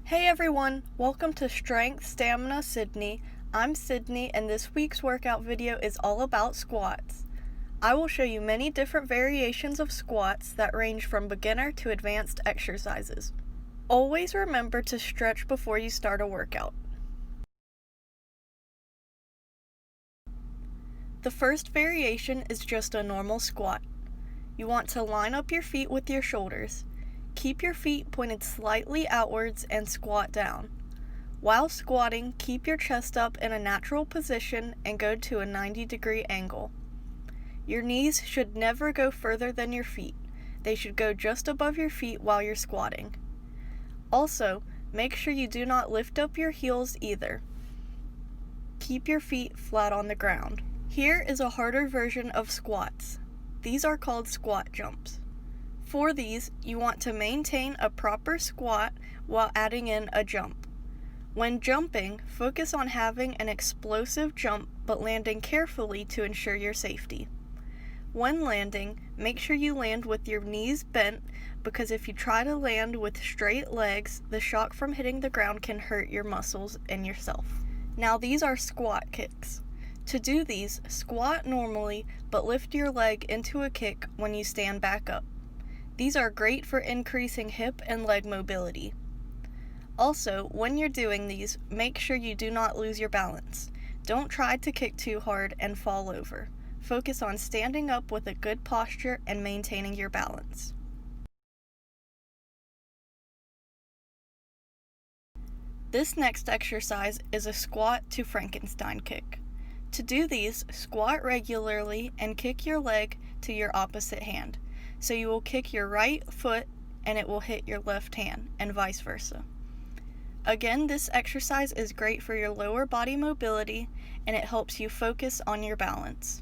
Hey everyone, welcome to Strength Stamina Sydney. I'm Sydney and this week's workout video is all about squats. I will show you many different variations of squats that range from beginner to advanced exercises. Always remember to stretch before you start a workout. The first variation is just a normal squat. You want to line up your feet with your shoulders. Keep your feet pointed slightly outwards and squat down. While squatting, keep your chest up in a natural position and go to a 90-degree angle. Your knees should never go further than your feet. They should go just above your feet while you're squatting. Also, make sure you do not lift up your heels either. Keep your feet flat on the ground. Here is a harder version of squats. These are called squat jumps. For these, you want to maintain a proper squat while adding in a jump. When jumping, focus on having an explosive jump but landing carefully to ensure your safety. When landing, make sure you land with your knees bent because if you try to land with straight legs, the shock from hitting the ground can hurt your muscles and yourself. Now these are squat kicks. To do these, squat normally but lift your leg into a kick when you stand back up. These are great for increasing hip and leg mobility. Also, when you're doing these, make sure you do not lose your balance. Don't try to kick too hard and fall over. Focus on standing up with a good posture and maintaining your balance. This next exercise is a squat to Frankenstein kick. To do these, squat regularly and kick your leg to your opposite hand. So you will kick your right foot and it will hit your left hand, and vice versa. Again, this exercise is great for your lower body mobility and it helps you focus on your balance.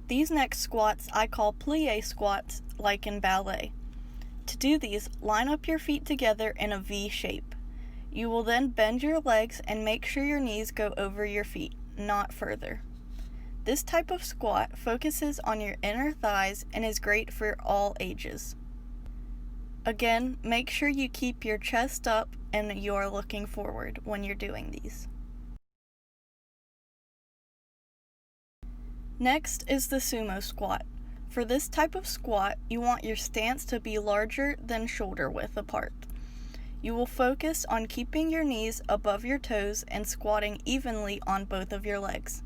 These next squats I call plie squats, like in ballet. To do these, line up your feet together in a V shape. You will then bend your legs and make sure your knees go over your feet, not further. This type of squat focuses on your inner thighs and is great for all ages. Again, make sure you keep your chest up and you are looking forward when you're doing these. Next is the sumo squat. For this type of squat, you want your stance to be larger than shoulder width apart. You will focus on keeping your knees above your toes and squatting evenly on both of your legs.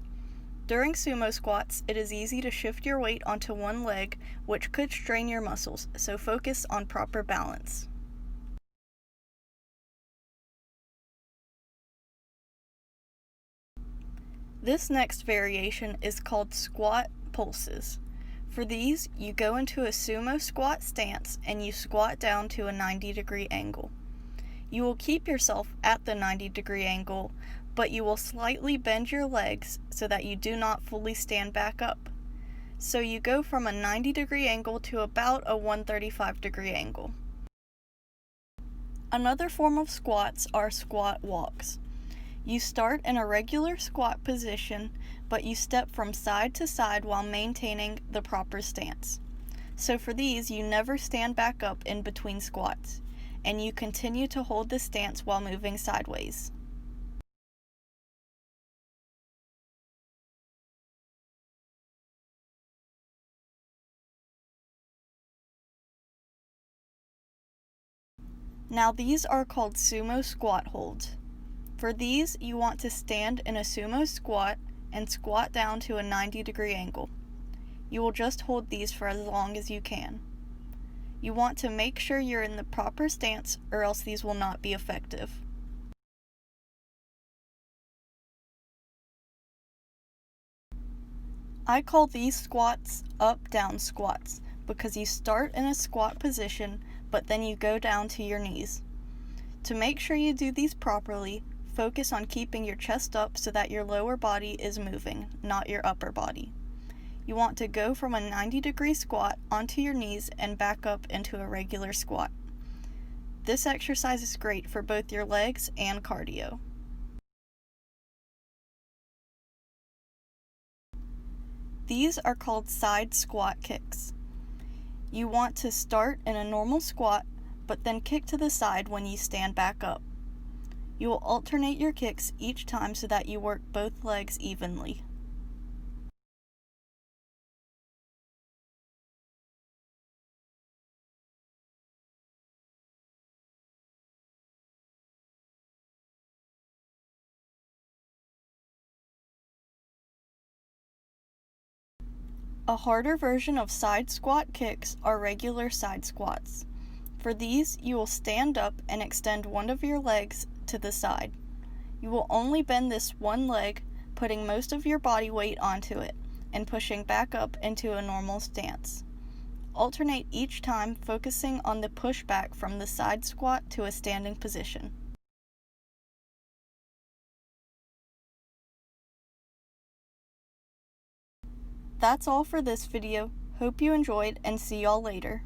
During sumo squats, it is easy to shift your weight onto one leg, which could strain your muscles, so focus on proper balance. This next variation is called squat pulses. For these, you go into a sumo squat stance and you squat down to a 90-degree angle. You will keep yourself at the 90-degree angle, but you will slightly bend your legs so that you do not fully stand back up. So you go from a 90-degree angle to about a 135-degree angle. Another form of squats are squat walks. You start in a regular squat position, but you step from side to side while maintaining the proper stance. So for these, you never stand back up in between squats, and you continue to hold the stance while moving sideways. Now these are called sumo squat holds. For these, you want to stand in a sumo squat and squat down to a 90-degree angle. You will just hold these for as long as you can. You want to make sure you're in the proper stance or else these will not be effective. I call these squats up-down squats because you start in a squat position but then you go down to your knees. To make sure you do these properly, focus on keeping your chest up so that your lower body is moving, not your upper body. You want to go from a 90-degree squat onto your knees and back up into a regular squat. This exercise is great for both your legs and cardio. These are called side squat kicks. You want to start in a normal squat, but then kick to the side when you stand back up. You will alternate your kicks each time so that you work both legs evenly. A harder version of side squat kicks are regular side squats. For these, you will stand up and extend one of your legs to the side. You will only bend this one leg, putting most of your body weight onto it, and pushing back up into a normal stance. Alternate each time, focusing on the pushback from the side squat to a standing position. That's all for this video. Hope you enjoyed and see y'all later.